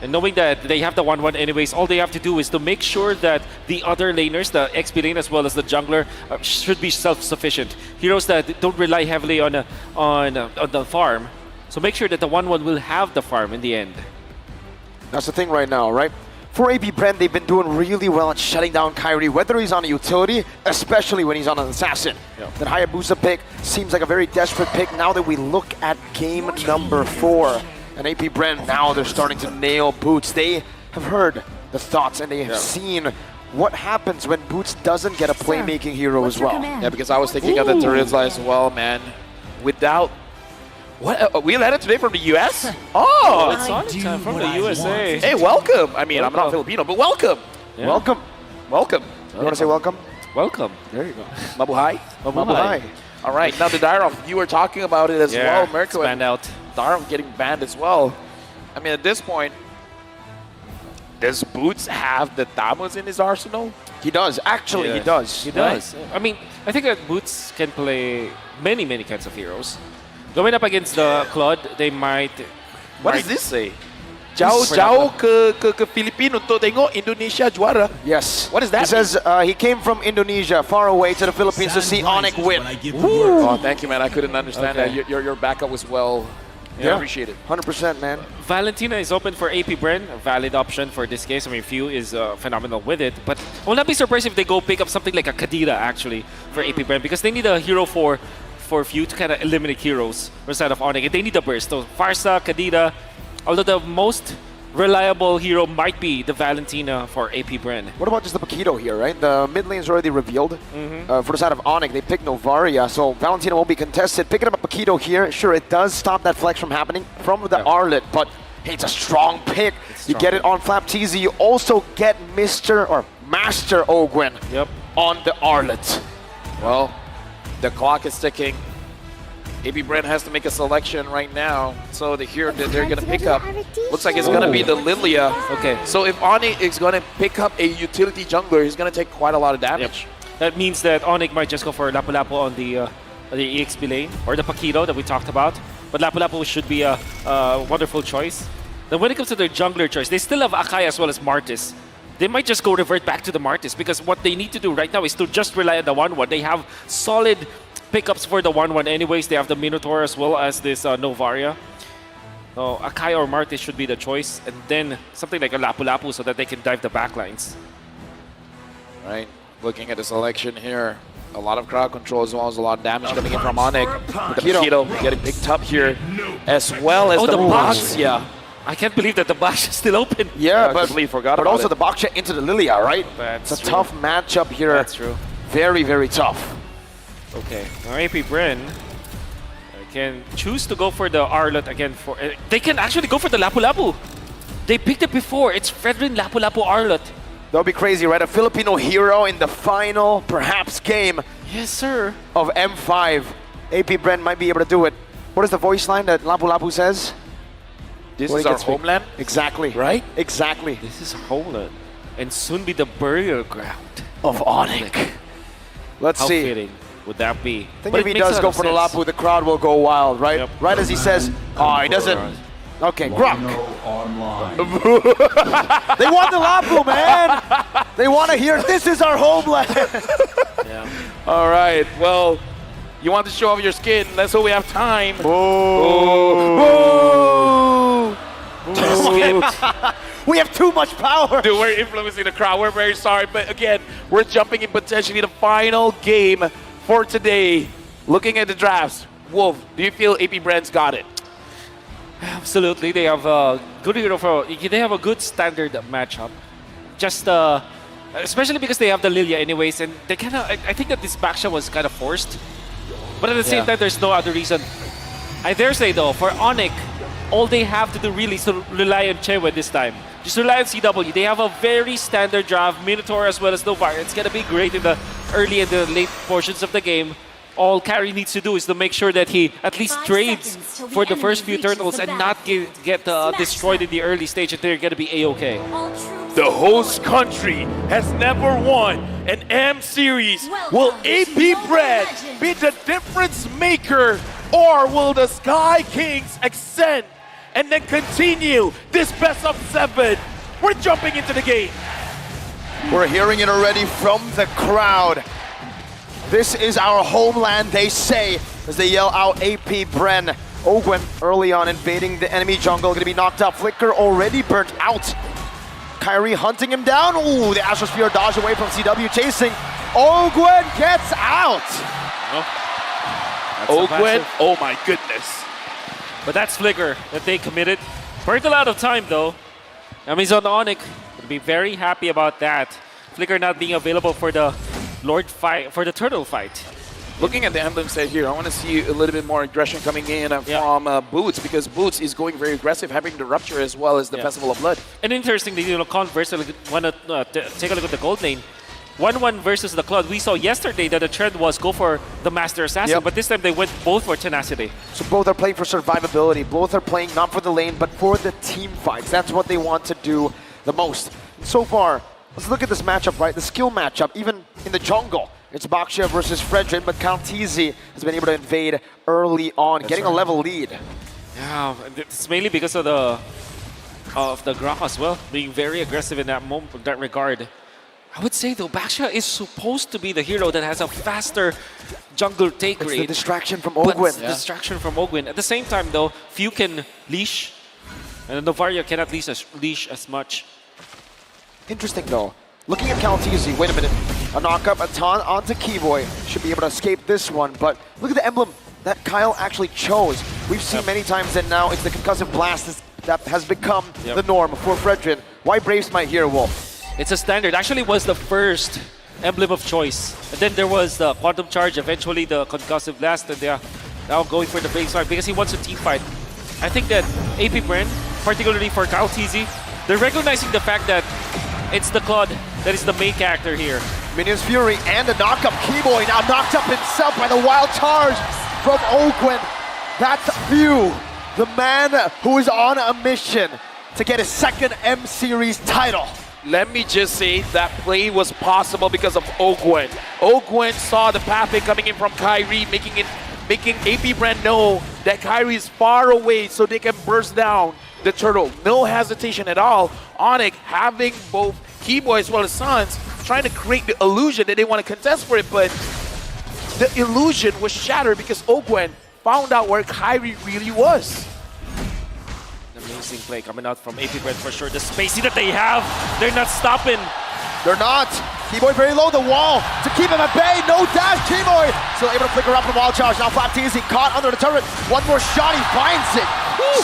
And knowing that they have the 1-1 anyways, all they have to do is to make sure that the other laners, the XP lane as well as the jungler, should be self-sufficient. Heroes that don't rely heavily on the farm. So make sure that the 1-1 will have the farm in the end. That's the thing right now, right? For AP Bren, they've been doing really well at shutting down Kyrie, whether he's on a utility, especially when he's on an assassin. Yeah. That Hayabusa pick seems like a very desperate pick now that we look at game number 4. And AP Bren, now they're starting to nail Boots. They have heard the thoughts and they have seen what happens when Boots doesn't get a playmaking hero as well. Yeah, because I was thinking of the Terizla as well, man. Without... What? We landed today from the US? Oh! It's Sonic time from the USA. Hey, welcome! I mean, I'm not Filipino, but welcome! Yeah. Welcome. Welcome. You want to say welcome? Welcome. There you go. Mabuhay. Mabuhay. All right, now the Dyrov, you were talking about it as well, Mirko. Banned out. Dyrov getting banned as well. I mean, at this point, does Boots have the Tamus in his arsenal? He does. Actually, he does. He does. I mean, I think that Boots can play many kinds of heroes. Going up against the Claude, they might... What does this say? Jauh-jauh ke Philipina untuk tengok Indonesia juara. Yes. What does that It says he came from Indonesia, far away to the Philippines to see ONIC win. Oh, thank you, man. I couldn't understand that. Your backup was well appreciated. 100%, man. Valentina is open for AP Bren, a valid option for this case. I mean, Few is phenomenal with it, but I will not be surprised if they go pick up something like a Kadira, actually, for AP Bren, because they need a hero for Few to kind of eliminate heroes instead of ONIC. They need a burst. So Farsa, Kadira, although the most reliable hero might be the Valentina for AP Bren. What about just the Paquito here, right? The mid lane is already revealed. For the side of ONIC, they picked Novaria, so Valentina won't be contested. Picking up a Paquito here, sure, it does stop that flex from happening from the Arlet, but hey, it's a strong pick. You get it on Flap Teasy. You also get Master Ogwen on the Arlet. Well, the clock is ticking. AP Bren has to make a selection right now. So the hero that they're going to pick up looks like it's going to be the Lilia. Okay. So if ONIC is going to pick up a utility jungler, he's going to take quite a lot of damage. That means that ONIC might just go for Lapu-Lapu on the EXP lane, or the Paquito that we talked about. But Lapu-Lapu should be a wonderful choice. Then when it comes to their jungler choice, they still have Akai as well as Martis. They might just go revert back to the Martis, because what they need to do right now is to just rely on the 1-1. They have solid pickups for the 1-1 anyways. They have the Minotaur as well as this Novaria. So Akai or Martis should be the choice, and then something like a Lapu-Lapu so that they can dive the backlines. Right, looking at the selection here. A lot of crowd control as well as a lot of damage coming in from ONIC. The Paquito getting picked up here, as well as the Baksha. I can't believe that the Baksha is still open. Yeah, but also it. the Baksha into the Lilia, right? That's it's a tough matchup here. That's true. Very, very tough. Okay, now AP Bren can choose to go for the Arlet again. They can actually go for the Lapu-Lapu. They picked it before. It's Fredrin Lapu-Lapu Arlet. That would be crazy, right? A Filipino hero in the final, perhaps, game. Yes, sir. Of M5. AP Bren might be able to do it. What is the voice line that Lapu-Lapu says? This is our homeland? Exactly. Right? Exactly. This is homeland. And soon be the burial ground of ONIC. Let's How see. fitting would that be? I think if he does go for the Lapu, the crowd will go wild, right? Yep. Right as he says, oh, he doesn't. Okay, Grok. They want the Lapu, man. They want to hear, this is our homeland. All right, well, you want to show off your skin. Let's hope we have time. We have too much power. Dude, we're influencing the crowd. We're very sorry. But again, we're jumping in potentially the final game for today. Looking at the drafts, Wolf, do you feel AP Bren's got it? Absolutely. They have a good hero they have a good standard matchup. Just especially because they have the Lilia anyways, and they kind of I think that this Baksha was kind of forced. But at the same time, there's no other reason. I dare say though, for ONIC, all they have to do really is to rely on Chewe this time. Just rely on CW. They have a very standard draft, Minotaur as well as Novaria. It's going to be great in the early and the late portions of the game. All Carry needs to do is to make sure that he at least trades for the first few turtles and not get destroyed in the early stage, and they're going to be A-okay. The host country has never won an M series. Will AP Bren be the difference maker, or will the Sky Kings ascend and then continue this best of 7. We're jumping into the game. We're hearing it already from the crowd. This is our homeland, they say, as they yell out AP Bren. Ogwen early on invading the enemy jungle, gonna be knocked out. Flicker already burnt out. Kyrie hunting him down. Ooh, the Astrosphere dodge away from CW chasing. Ogwen gets out. Ogwen, oh my goodness. But that's Flicker that they committed. Burnt a lot of time though. Amazon ONIC would be very happy about that. Flicker not being available for the Lord fight, for the turtle fight. Looking at the emblem set here, I want to see a little bit more aggression coming in from Boots, because Boots is going very aggressive, having the Rupture as well as the Festival of Blood. And interestingly, Converse, want to take a look at the gold lane. 1-1 versus the Cloud. We saw yesterday that the trend was go for the Master Assassin, but this time they went both for Tenacity. So both are playing for survivability. Both are playing not for the lane, but for the team fights. That's what they want to do the most. So far, let's look at this matchup, right? The skill matchup, even in the jungle. It's Baksha versus Fredrin, but Kaltizi has been able to invade early on, getting a level lead. Yeah, it's mainly because of the Grok as well, being very aggressive in that moment, in that regard. I would say though, Baksha is supposed to be the hero that has a faster jungle take rate. It's the distraction from But Ogwen. it's the distraction from Ogwen. At the same time though, few can leash, and Novaria cannot leash as much. Interesting though. Looking at Kaltizi, wait a minute. A knock-up, a taunt onto Keyboy. Should be able to escape this one, but look at the emblem that Kyle actually chose. We've seen many times that now it's the concussive blast that has become the norm for Fredrin. Why Braves Might here, Wolf? It's a standard. Actually was the first emblem of choice. And then there was the Quantum Charge, eventually the concussive blast, and they're now going for the Brave Smart because he wants a team fight. I think that AP Bren, particularly for Kaltizi, they're recognizing the fact that it's the Claude that is the main character here. Minions Fury and a knock-up. Keyboy now knocked up himself by the Wild Charge from Ogwen. That's Few, the man who is on a mission to get his second M-Series title. Let me just say that play was possible because of Ogwen. Ogwen saw the pathway coming in from Kyrie, making AP Brand know that Kyrie is far away so they can burst down the turtle. No hesitation at all. ONIC having both Keyboy as well as Suns trying to create the illusion that they want to contest for it, but the illusion was shattered because Ogwen found out where Kyrie really was. Amazing play coming out from AP Bren for sure. The spacing that they have, they're not stopping. They're not. Keyboy very low, the wall to keep him at bay. No dash, Keyboy still able to flicker up the Wild Charge. Now Flapteasy caught under the turret. One more shot, he finds it.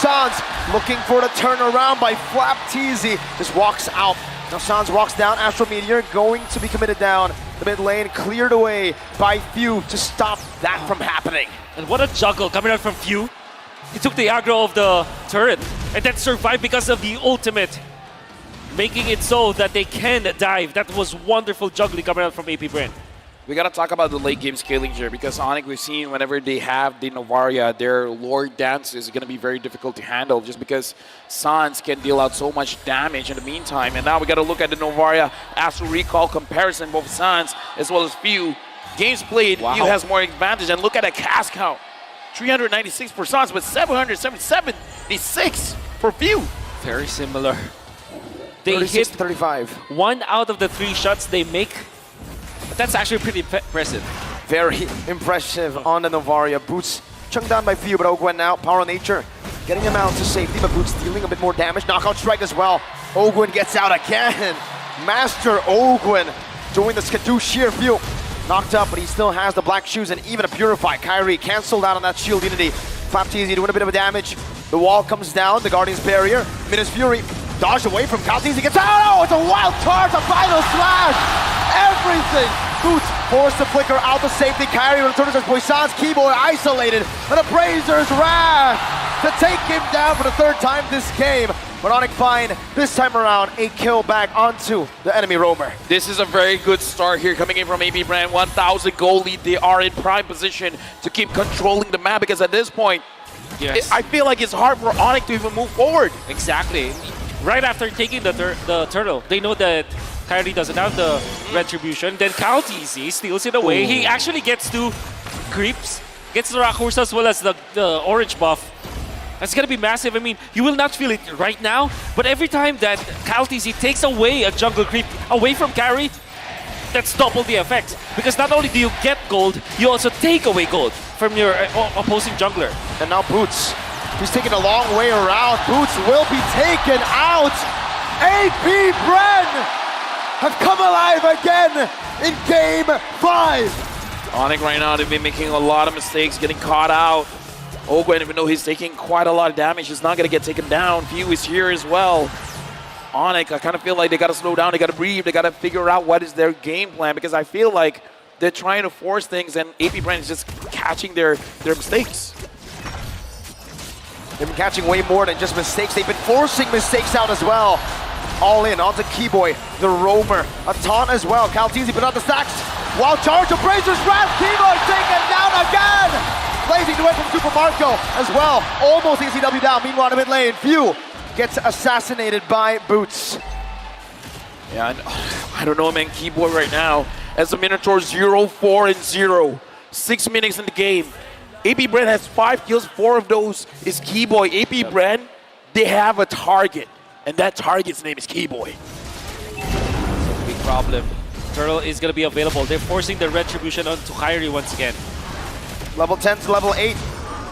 Sans looking for the turnaround by Flapteasy. Just walks out. Now Sans walks down. Astro Meteor going to be committed down. The mid lane cleared away by Few to stop that from happening. And what a juggle coming out from Few. He took the aggro of the turret and then survived because of the ultimate, making it so that they can dive. That was wonderful juggling coming out from AP Bren. We got to talk about the late game scaling here because ONIC, we've seen whenever they have the Novaria, their Lord Dance is going to be very difficult to handle just because Sans can deal out so much damage in the meantime. And now we got to look at the Novaria Astral Recall comparison, both Sans as well as Few. Games played, Few has more advantage. And look at that cast count. 396 for Sans, but 776 for Few. Very similar. They 36 hit to 35. 1 out of the 3 shots they make. But that's actually pretty impressive. Very impressive on the Novaria. Boots chunked down by Few, but Ogwen now, Power of Nature, getting him out to safety, but Boots dealing a bit more damage. Knockout strike as well. Ogwen gets out again. Master Ogwen doing the Skadoosh here. Few knocked up, but he still has the black shoes and even a Purify. Kyrie canceled out on that shield unity. Flapteasy doing a bit of damage. The wall comes down, the Guardian's barrier. Minas Fury dodged away from Kaltizi. He gets out. Oh, it's a Wild Charge, a final slash. Everything. Boots forced to flicker out the safety. Kyrie returns as Poisson's Keyboy isolated. And a Brazer's Wrath to take him down for the 3rd time this game. But ONIC find this time around a kill back onto the enemy roamer. This is a very good start here coming in from AP Brand. 1,000 goal lead. They are in prime position to keep controlling the map because at this point, I feel like it's hard for ONIC to even move forward. Exactly. Right after taking the turtle, they know that Kyrie doesn't have the retribution. Then Kaltizi steals it away. He actually gets 2 creeps, gets the Rakus as well as the orange buff. That's going to be massive. I mean, you will not feel it right now, but every time that KyleTzy takes away a jungle creep away from carry, that's double the effect. Because not only do you get gold, you also take away gold from your opposing jungler. And now Boots, he's taking a long way around. Boots will be taken out. AP Bren have come alive again in game 5. ONIC right now, they've been making a lot of mistakes, getting caught out. Ogwen, even though he's taking quite a lot of damage, he's not going to get taken down. Few is here as well. ONIC, I kind of feel like they got to slow down, they got to breathe, they got to figure out what is their game plan, because I feel like they're trying to force things and AP Bren is just catching their mistakes. They've been catching way more than just mistakes. They've been forcing mistakes out as well. All in onto Keyboy, the roamer, a taunt as well. KyleTzy put on the stacks. Wild charge of Brazer's Wrath. Keyboy taken down again. Blazing away from Super Marco as well. Almost ECW down. Meanwhile, in mid lane, Few gets assassinated by Boots. Yeah, I don't know, man. Keyboy right now, as the Minotaur 0-4-0. 6 minutes in the game. AP Bren has 5 kills, 4 of those is Keyboy. AP Bren, they have a target, and that target's name is Keyboy. Big problem. Turtle is going to be available. They're forcing the retribution onto Kyrie once again. Level 10 to level 8.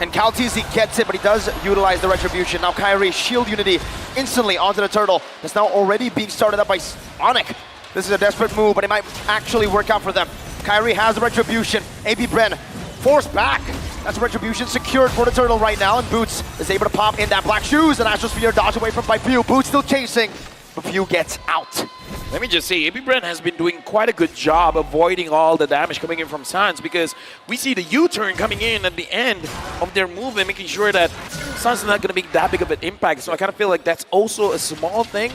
And KyleTzy gets it, but he does utilize the retribution. Now Kyrie, shield unity instantly onto the turtle. That's now already being started up by ONIC. This is a desperate move, but it might actually work out for them. Kyrie has the retribution. AP Bren forced back. That's retribution secured for the turtle right now, and Boots is able to pop in that black shoes, and Astrosphere dodge away from by Few. Boots still chasing, but Few gets out. Let me just say, AP Bren has been doing quite a good job avoiding all the damage coming in from Sans, because we see the U-turn coming in at the end of their movement, making sure that Sans is not going to make that big of an impact. So I kind of feel like that's also a small thing,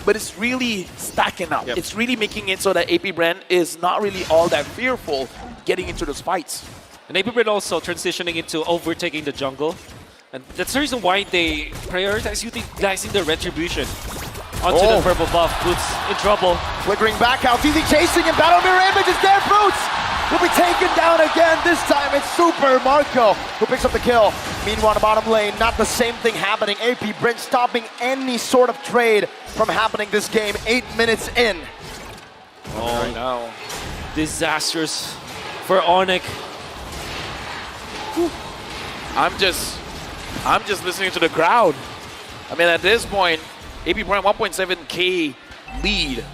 but it's really stacking up. Yep. It's really making it so that AP Bren is not really all that fearful getting into those fights. And AP Bren also transitioning into overtaking the jungle. And that's the reason why they prioritize utilizing the retribution onto the purple buff. Boots in trouble. Flickering back, KyleTzy chasing, and Battle Mirror Image is there. Boots will be taken down again. This time it's Super Marco who picks up the kill. Meanwhile, in the bottom lane, not the same thing happening. AP Bren stopping any sort of trade from happening this game. 8 minutes in. Oh no. Disastrous for ONIC. I'm just listening to the crowd. I mean, at this point, AP Bren 1.7k lead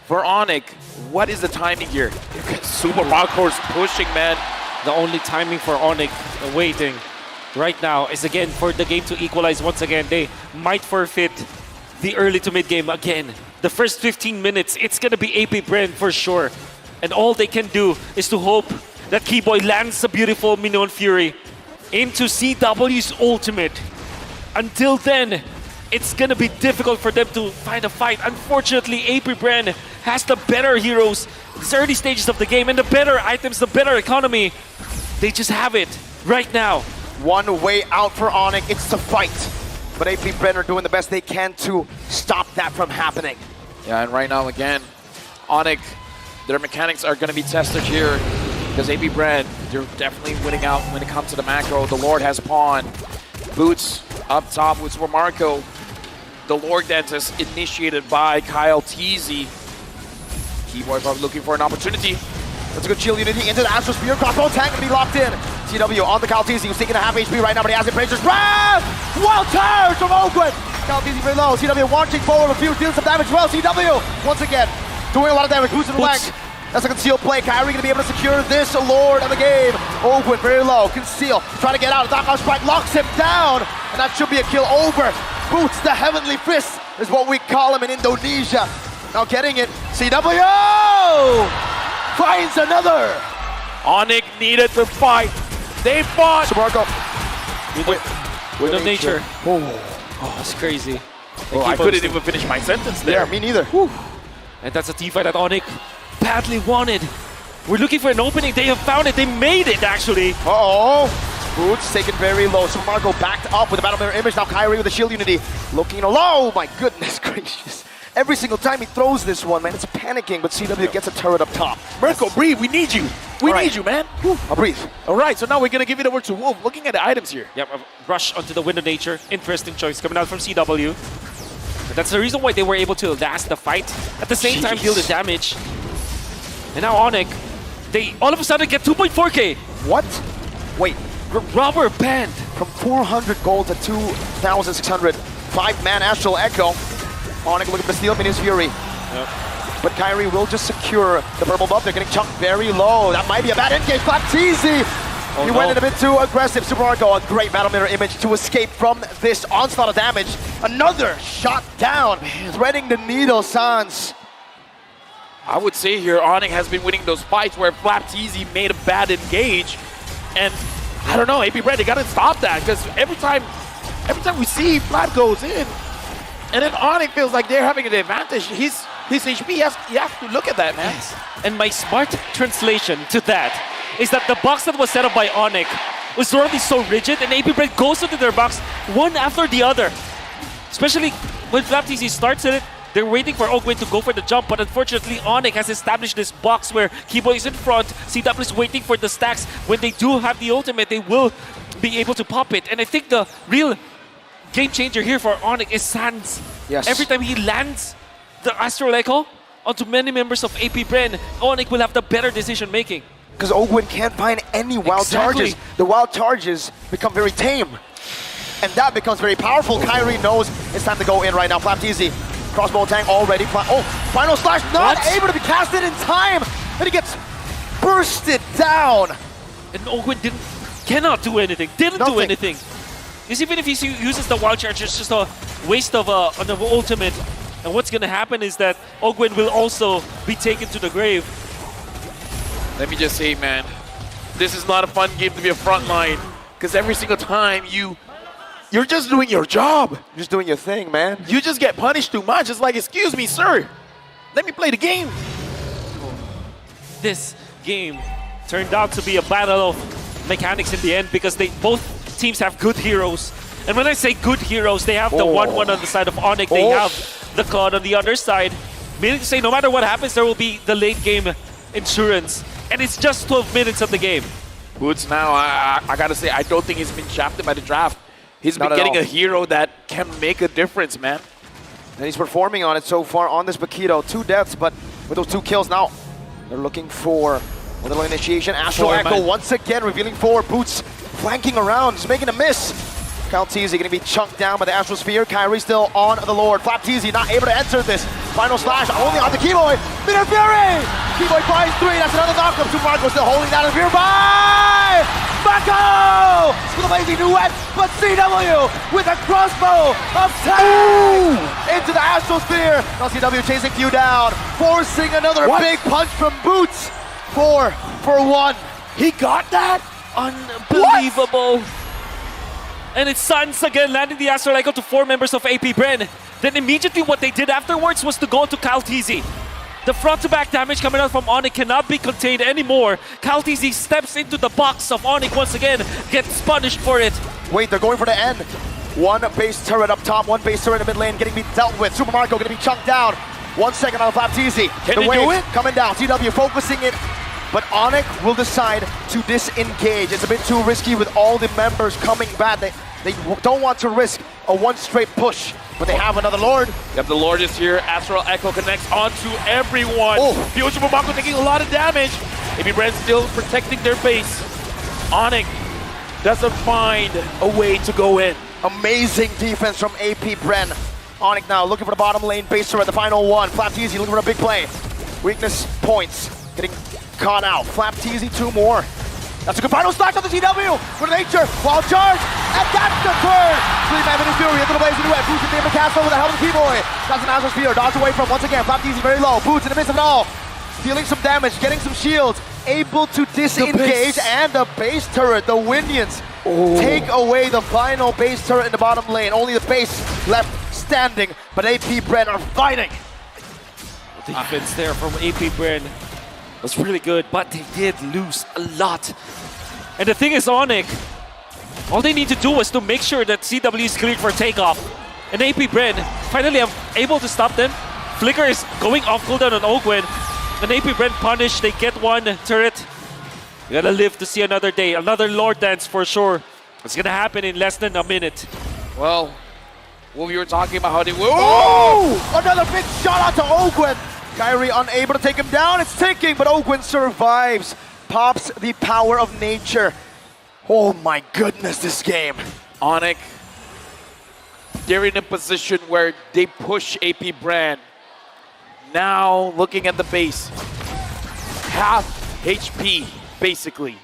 for ONIC. What is the timing here? Super Marco's pushing, man. The only timing for ONIC waiting right now is again for the game to equalize once again. They might forfeit the early to mid game again. The first 15 minutes, it's gonna be AP Bren for sure. And all they can do is to hope that Keyboy lands a beautiful Minion Fury into CW's ultimate. Until then, it's gonna be difficult for them to find a fight. Unfortunately, AP Bren has the better heroes, the early stages of the game, and the better items, the better economy. They just have it right now. One way out for ONIC, it's to fight. But AP Bren are doing the best they can to stop that from happening. Yeah, and right now, again, ONIC, their mechanics are going to be tested here because AP Bren, they're definitely winning out when it comes to the macro. The Lord has pawn. Boots up top with Super Marco. The Lord dance is initiated by KyleTzy. Keyboy probably looking for an opportunity. That's a good shield unity into the Astro Spear. Crossbow tank gonna be locked in. CW on the KyleTzy, who's taking a half HP right now, but he has it. Brazer's Wrath! Wild charge from Ogwen! KyleTzy very low. CW launching forward with Few, dealing some damage as well. CW, once again, doing a lot of damage. Who's in the leg? That's a concealed play. Kyrie gonna be able to secure this Lord of the game. Ogwen very low. Conceal. Trying to get out. Dark Strike locks him down. And that should be a kill over. Boots, the Heavenly Fist is what we call him in Indonesia. Now getting it. CW finds another. ONIC needed to fight. They fought. Marco. With the nature. Oh, that's crazy. Oh, I couldn't even finish my sentence there. Yeah, me neither. And that's a team fight that ONIC badly wanted. We're looking for an opening. They have found it. They made it, actually. Uh-oh. Boots taken very low. So Marco backed up with the Battle Mirror Image. Now Kyrie with the shield unity. Looking low. My goodness gracious. Every single time he throws this one, man, it's panicking, but CW gets a turret up top. Marco, breathe. We need you. We All right. need you, man. I'll breathe. All right, so now we're going to give it over to Wolf. Looking at the items here. Yep, a rush onto the Wind of Nature. Interesting choice coming out from CW. And that's the reason why they were able to last the fight. At the same time, deal the damage. And now ONIC, they all of a sudden get 2.4k. What? Wait, Rubber band. from 400 gold to 2,600. 5-man Astral Echo. ONIC looking for steal Minions Fury. Yep. But Kyrie will just secure the purple buff. They're getting chunked very low. That might be a bad engage. Baptiste! Oh, He went in a bit too aggressive. Super Marco, a great battle mirror image to escape from this onslaught of damage. Another shot down, threading the needle, Sans. I would say here, ONIC has been winning those fights where Flapteasy made a bad engage. And I don't know, AP Bren, they gotta stop that, because every time we see Flap goes in, and then ONIC feels like they're having an advantage. His HP, you have to look at that, man. Yes. And my smart translation to that is that the box that was set up by ONIC was already so rigid, and AP Bren goes into their box one after the other. Especially when Flapteasy starts it, they're waiting for Ogwin to go for the jump, but unfortunately ONIC has established this box where Kibo is in front, CW is waiting for the stacks. When they do have the ultimate, they will be able to pop it. And I think the real game changer here for ONIC is Sans. Yes. Every time he lands the Astral Echo onto many members of AP Bren, ONIC will have the better decision making. Because Ogwin can't find any wild Exactly. charges. The wild charges become very tame. And that becomes very powerful. Kyrie knows it's time to go in right now. Flapteasy, crossbow tank already. Oh, final slash not What? able to be casted in time. And he gets bursted down. And Ogwin cannot do anything, didn't do Nothing. anything. Because even if he uses the wild charge, it's just a waste of an ultimate. And what's going to happen is that Ogwin will also be taken to the grave. Let me just say, man, this is not a fun game to be a frontline, because every single time you're just doing your job. You're just doing your thing, man. You just get punished too much. It's like, excuse me, sir, let me play the game. This game turned out to be a battle of mechanics in the end because both teams have good heroes. And when I say good heroes, they have the 1-1 on the side of ONIC, they have the Cloud on the other side. Meaning to say, no matter what happens, there will be the late game insurance. And it's just 12 minutes of the game. Boots now, I gotta say, I don't think he's been shafted by the draft. He's been Not at getting all. a hero that can make a difference, man. And he's performing on it so far on this Paquito. 2 deaths, but with those 2 kills now, they're looking for a little initiation. Astral Four, Echo man. once again revealing 4. Boots flanking around, just making a miss. Kalteezy gonna be chunked down by the Astral Sphere. Kyrie still on the Lord. Flapteasy not able to enter this. Final slash only on the Keyboy. Minute Fury! Keyboy finds 3, that's another knockup. Super Marco still holding down the Sphere by Mako! With a lazy duet, but CW with a crossbow of 10 into the Astral Sphere. Now CW chasing Q down, forcing another What? big punch from Boots. 4 for 1. He got that? Unbelievable. And it's Sans again landing the Astral Echo to 4 members of AP Bren. Then immediately what they did afterwards was to go to Kalteezy. The front-to-back damage coming out from ONIC cannot be contained anymore. Kalteezy steps into the box of ONIC once again, gets punished for it. Wait, they're going for the end. 1 base turret up top, 1 base turret in the mid lane getting dealt with. Super Marco gonna be chunked down. 1 second on Flapteasy. Can The they wave do it? coming down. CW focusing it. But ONIC will decide to disengage. It's a bit too risky with all the members coming back. They don't want to risk a 1 straight push. But they have another Lord. Yep, the Lord is here. Astral Echo connects onto everyone. Oh. Future Bumako taking a lot of damage. AP Bren still protecting their base. ONIC doesn't find a way to go in. Amazing defense from AP Bren. ONIC now looking for the bottom lane base turret, the final one. Flapteasy looking for a big play. Weakness points. Getting caught out. Flapteasy 2 more. That's a good final slash on the CW. With nature, wild charge, and that's the third. 3-man Mini Fury into the blaze of the wet. Boots in the castle with the help of the Keyboy. That's an Astral Sphere. Dodge away from once again. Flapteasy very low. Boots in the midst of it all. Dealing some damage, getting some shields. Able to disengage. And the base turret, the Windians, take away the final base turret in the bottom lane. Only the base left standing. But AP Bren are fighting. The defense there from AP Bren was really good, but they did lose a lot. And the thing is, ONIC, all they need to do was to make sure that CW is cleared for takeoff. And AP Bren finally are able to stop them. Flicker is going off cooldown on Ogwin. And AP Bren punished, they get 1 turret. We gotta live to see another day, another Lord Dance for sure. It's gonna happen in less than a minute. Well, what we were talking about, how they will. Oh! Another big shot out to Ogwen. Kyrie unable to take him down. It's ticking, but Ogwen survives. Pops the power of nature. Oh my goodness, this game. ONIC, they're in a position where they push AP Bren. Now, looking at the base, half HP, basically.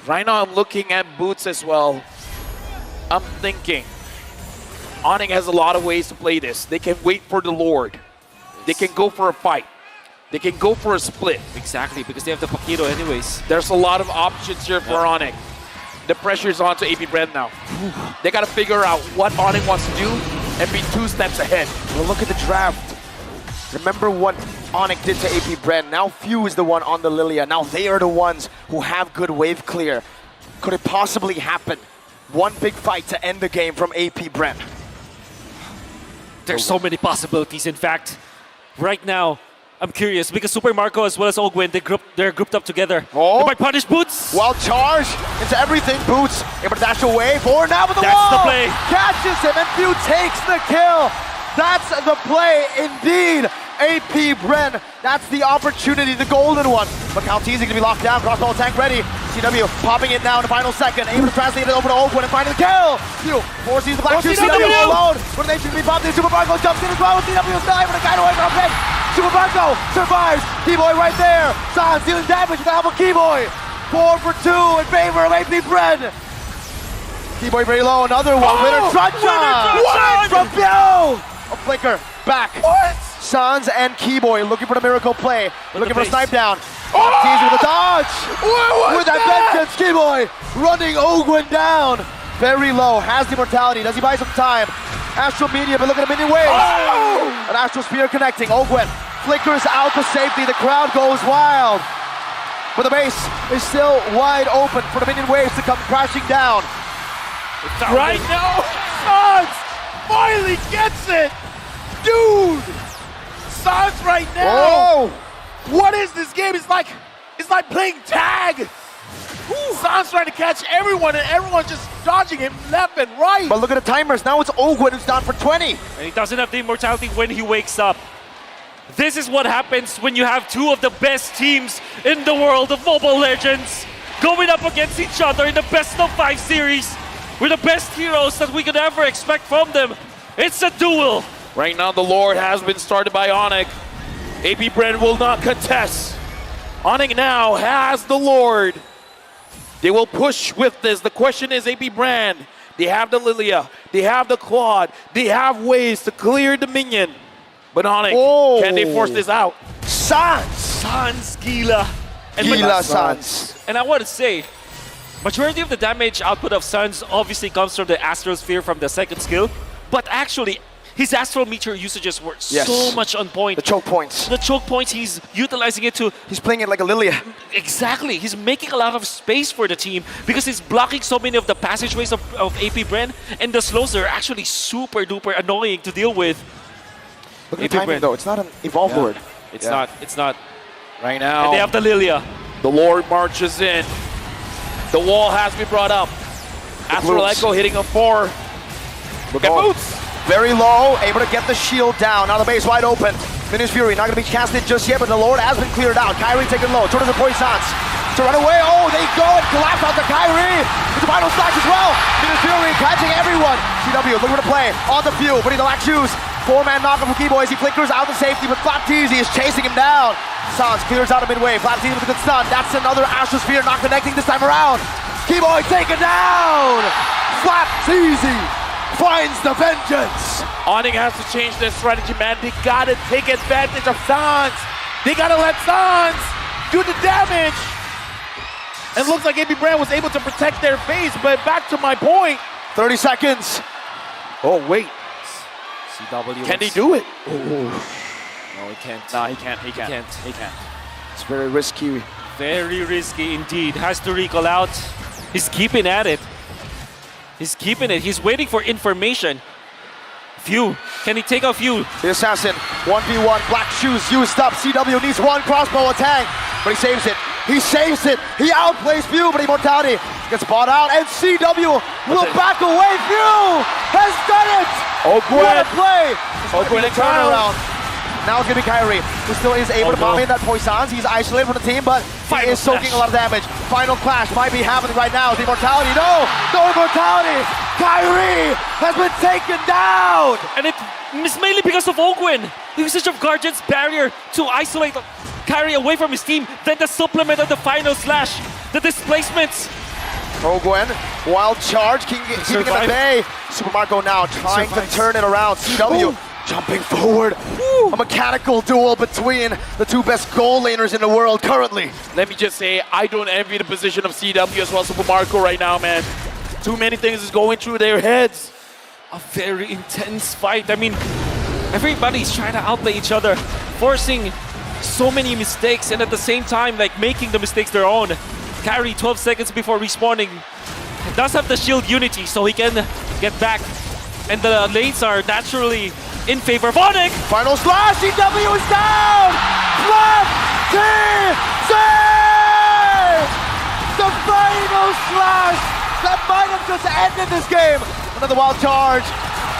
Right now, I'm looking at Boots as well. I'm thinking, ONIC has a lot of ways to play this. They can wait for the Lord. They can go for a fight. They can go for a split. Exactly, because they have the Paquito anyways. There's a lot of options here for ONIC. The pressure's on to AP Bren now. They got to figure out what ONIC wants to do and be 2 steps ahead. Well, look at the draft. Remember what ONIC did to AP Bren. Now Few is the one on the Lilia. Now they are the ones who have good wave clear. Could it possibly happen? One big fight to end the game from AP Bren. There's so many possibilities. In fact, right now, I'm curious because Super Marco as well as Ogwen, they're grouped up together. Oh. They might punish Boots. Well charged into everything. Boots able to dash away. Forward now with the That's wall. the play. Catches him and Few takes the kill. That's the play indeed. AP Bren, that's the opportunity, the golden one. But Caltese gonna be locked down, crossbow tank ready. CW popping it now in the final second, able to translate it over to Ogwen and finding the kill. Few forces the black shoe, CW alone. But they should be popped in, Super Marco jumps in as well with CW's dive and a guy away from a pick. Super Marco survives, Keyboy right there. Sans dealing damage with the help of Keyboy. 4 for 2 in favor of AP Bren. Keyboy very low, another one. Winner Truncheon from Few. A flicker, back. What? Sans and Keyboy looking for the miracle play. Looking for a base. snipe down. Teasing with a dodge. With that vengeance, Keyboy running Ogwen down. Very low, has the immortality. Does he buy some time? Astral Media, but look at the minion waves. An Astral Spear connecting. Ogwen flickers out to safety. The crowd goes wild. But the base is still wide open for the minion waves to come crashing down. Right now, Sans finally gets it! Dude! Sans right now! Oh! What is this game? It's like playing tag! Sans trying to catch everyone and everyone just dodging him left and right! But look at the timers. Now it's Ogwen who's down for 20. And he doesn't have the immortality when he wakes up. This is what happens when you have 2 of the best teams in the world of Mobile Legends going up against each other in the best of 5 series with the best heroes that we could ever expect from them. It's a duel. Right now, the Lord has been started by ONIC. AP Bren will not contest. ONIC now has the Lord. They will push with this. The question is, AP Bren, they have the Lilia, they have the Claude, they have ways to clear the minion. But ONIC, can they force this out? Sans! Gila. And Gila Sans. And I want to say, majority of the damage output of Sans obviously comes from the Astral Sphere from the second skill. But actually, his Astral Meteor usages were so much on point. The choke points. The choke points, he's utilizing it to... He's playing it like a Lilia. Exactly. He's making a lot of space for the team because he's blocking so many of the passageways of AP Bren, and the slows are actually super duper annoying to deal with. Look at the timing though. It's not an evolve word. It's not. It's not. Right now, And they have the Lilia. the Lord marches in. The wall has been brought up. Astral Boots. Echo hitting a 4. Look at Boots. Very low, able to get the shield down. Now the base wide open. Minions Fury not going to be casted just yet, but the Lord has been cleared out. Kyrie taking low. Jordan the Poisons to run away. Oh, they go and collapse out to Kyrie. With the final slash as well. Minions Fury catching everyone. CW looking for the play on the Few, but he the lack shoes. 4-man knockup from Keyboy as he flickers out to safety, but Flapteezy is chasing him down. Sans clears out of midway. Flapteezy with a good stun. That's another Astral Sphere not connecting this time around. Keyboy taken down. Flapteezy finds the vengeance. ONIC has to change their strategy, man. They gotta take advantage of Sans. They gotta let Sans do the damage. And it looks like AP Bren was able to protect their base, but back to my point. 30 seconds. Oh, wait. CW Can he do it? No, he can't. No, he can't. He can't. can't. He can't. It's very risky. Very risky indeed. Has to recall out. He's keeping at it. He's keeping it. He's waiting for information. Few. Can he take a Few? The assassin, 1v1, black shoes used up. CW needs one crossbow attack, but he saves it. He saves it. He outplays Few, but Immortality gets bought out, and CW will back away. Few has done it. What a play. Ogwen and turnaround. Now it's gonna be Kyrie, who still is able to bomb in that Poisons. He's isolated from the team, but he is soaking a lot of damage. Final clash might be happening right now. The Immortality, no Immortality. Kyrie has been taken down. And it's mainly because of Ogwen. The usage of Guardian's barrier to isolate Kyrie away from his team. Then the supplement of the final slash, the displacements. Ogwen, wild charge, keeping it at bay. Super Marco now trying to turn it around. CW jumping forward. A mechanical duel between the two best goal laners in the world currently. Let me just say, I don't envy the position of CW as well as Super Marco right now, man. Too many things is going through their heads. A very intense fight. I mean, everybody's trying to outplay each other, forcing so many mistakes, and at the same time, like, making the mistakes their own. Kyrie, 12 seconds before respawning, does have the shield unity, so he can get back. And the lanes are naturally in favor of ONIC. Final slash, CW is down! Flap TC! The final slash that might have just ended this game. Another wild charge.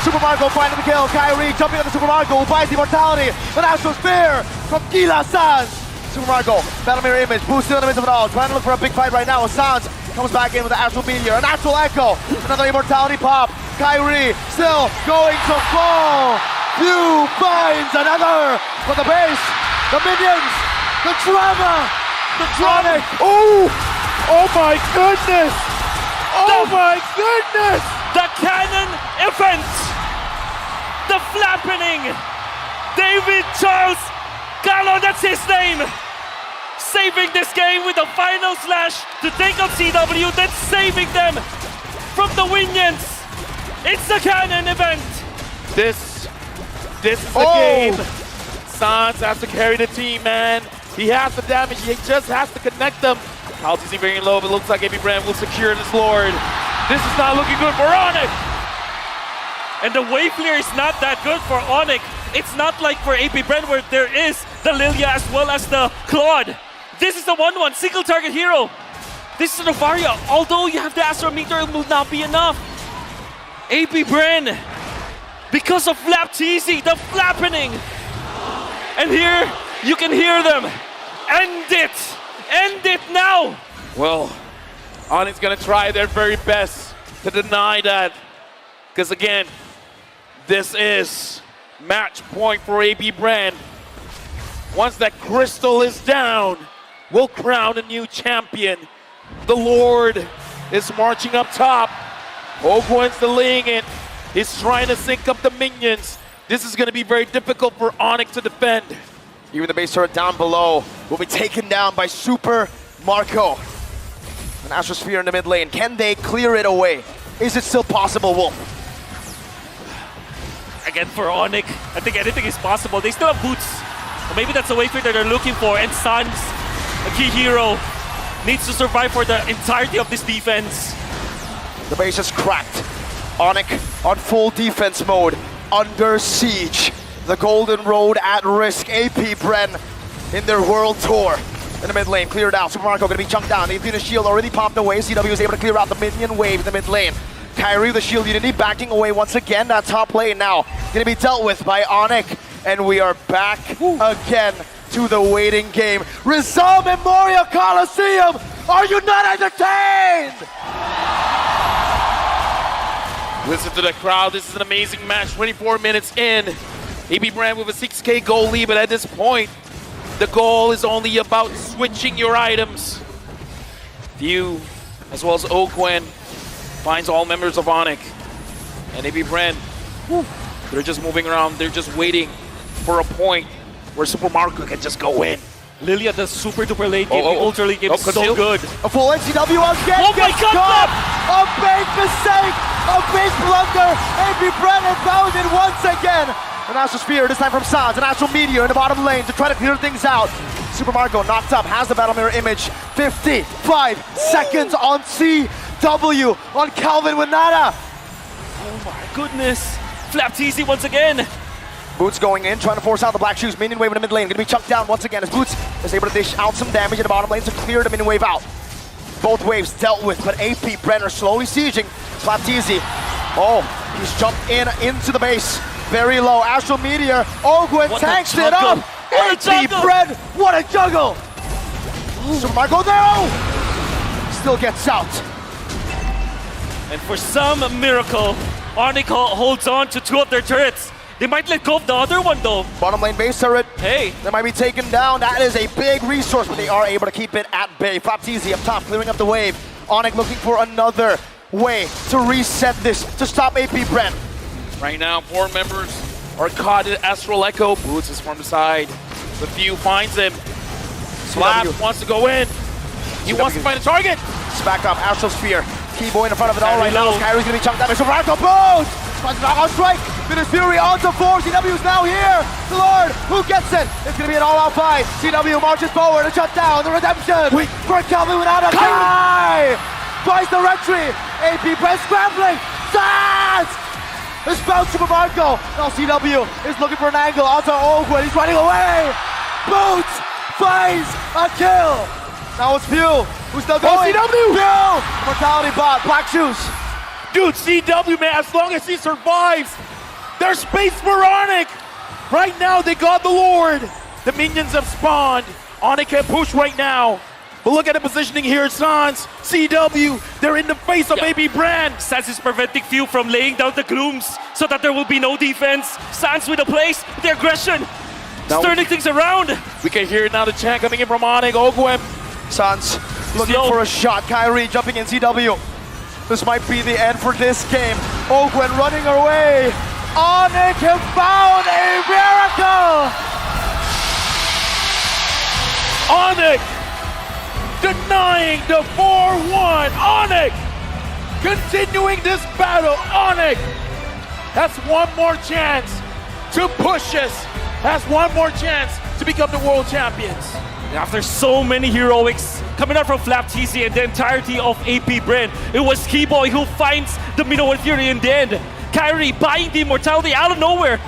Super Marco finding the kill. Kyrie jumping on the Super Marco, who buys the Immortality. An Astral Spear from Gila Sans. Super Marco, Battle Mirror Image, boosted in the midst of it all. Trying to look for a big fight right now. Sans comes back in with the Astral Meteor. An Astral Echo. Another Immortality pop. Kyrie still going to fall. Few finds another for the base. The minions. The drama. The ONIC. Oh my goodness! Oh my goodness! The cannon event. The flappening. David Charles Gallo, that's his name. Saving this game with the final slash to take out CW, then saving them from the Winions. It's the cannon event. This is the game. Sans has to carry the team, man. He has the damage, he just has to connect them. Altitude very low, but looks like AB Bren will secure this Lord. This is not looking good for ONIC. And the wave clear is not that good for ONIC. It's not like for AP Bren where there is the Lilia as well as the Claude. This is the 1-1, single target hero. This is Novaria. Although you have the Astral Meteor, it will not be enough. AP Bren, because of Flap TC, the flappening. And here, you can hear them. End it! End it now! Well, ONIC's gonna try their very best to deny that. Because again, this is match point for AP Bren. Once that crystal is down, we'll crown a new champion. The Lord is marching up top. Ogwen's delaying it. He's trying to sync up the minions. This is gonna be very difficult for ONIC to defend. Even the base turret down below will be taken down by Super Marco. An Astral Sphere in the mid lane. Can they clear it away? Is it still possible, Wolf? Again, for ONIC, I think anything is possible. They still have boots. Or maybe that's the wayfair that they're looking for. And Sans, a key hero, needs to survive for the entirety of this defense. The base is cracked. ONIC on full defense mode, under siege. The Golden Road at risk. AP Bren in their world tour. In the mid lane, cleared out. Super Marco gonna be chunked down. The Philipina shield already popped away. CW is able to clear out the minion wave in the mid lane. Kyrie, the shield unity, backing away once again. That top lane now gonna be dealt with by ONIC. And we are back again to the waiting game. Rizal Memorial Coliseum! Are you not entertained? Listen to the crowd. This is an amazing match. 24 minutes in. AB Bren with a 6K goal lead, but at this point, the goal is only about switching your items. Few, as well as Ogwen, finds all members of ONIC. And AB Bren, they're just moving around. They're just waiting for a point where Super Marco can just go in. Lilia, the super duper late game, the ultra late game is so good. A full NCW again. Oh my God! A big mistake! A big blunder! AB Bren is bound in once again! An Astral Sphere, this time from Sans, an Astral Meteor in the bottom lane to try to clear things out. Super Marco knocked up, has the Battle Mirror Image. 55 seconds on CW on Calvin Winata. Oh my goodness. Flap TC once again. Boots going in, trying to force out the Black Shoes. Minion wave in the mid lane, gonna be chucked down once again as Boots is able to dish out some damage in the bottom lane to clear the mini wave out. Both waves dealt with, but AP Bren are slowly sieging. Flapteezy. Oh, he's jumped into the base. Very low. Astral Meteor. Ogwen What a tanks it juggle. up. What a AP juggle. Bren. What a juggle. Super Marco now still gets out. And for some miracle, ONIC holds on to 2 of their turrets. They might let go of the other one though. Bottom lane base turret. Hey, They might be taken down. That is a big resource, but they are able to keep it at bay. Flapteezy up top, clearing up the wave. ONIC looking for another way to reset this, to stop AP Bren. Right now, 4 members are caught in Astral Echo. Boots is from the side. The few finds him. Slap CW. wants to go in. He wants to find a target. It's back up, Astral Sphere. Keyboy in front of it all right now. low. Kyrie's gonna be chunked damage. Radical Boots! Finds a knock on strike. Finish Fury onto 4. CW's now here. The Lord, who gets it? It's gonna be an all-out fight. CW marches forward and shut down the redemption. Wait. For Calvin without a tie. Twice the retry. AP Bren scrambling. Sans! It's found Super Marco. Now CW is looking for an angle onto Ogwen. He's running away. Boots finds a kill. Now it's Pew, who's still going. CW! Pew! Mortality bot, black shoes. Dude, CW, man, as long as he survives, there's space for ONIC. Right now, they got the Lord. The minions have spawned. ONIC can push right now. But look at the positioning here, Sans, CW, they're in the face of AP Bren. Sans is preventing Few from laying down the glooms so that there will be no defense. Sans with the place, the aggression, Now- turning things around. We can hear now the chant coming in from ONIC. Ogwen, Sans looking Slow. for a shot. Kyrie jumping in CW. This might be the end for this game. Ogwen running away. ONIC have found a miracle! ONIC denying the 4-1. ONIC continuing this battle. ONIC has one more chance to push us. Has one more chance to become the world champions. After so many heroics coming out from Flapteezy and the entirety of AP Bren, it was Keyboy who finds the Minoan Fury in the end. Kyrie buying the immortality out of nowhere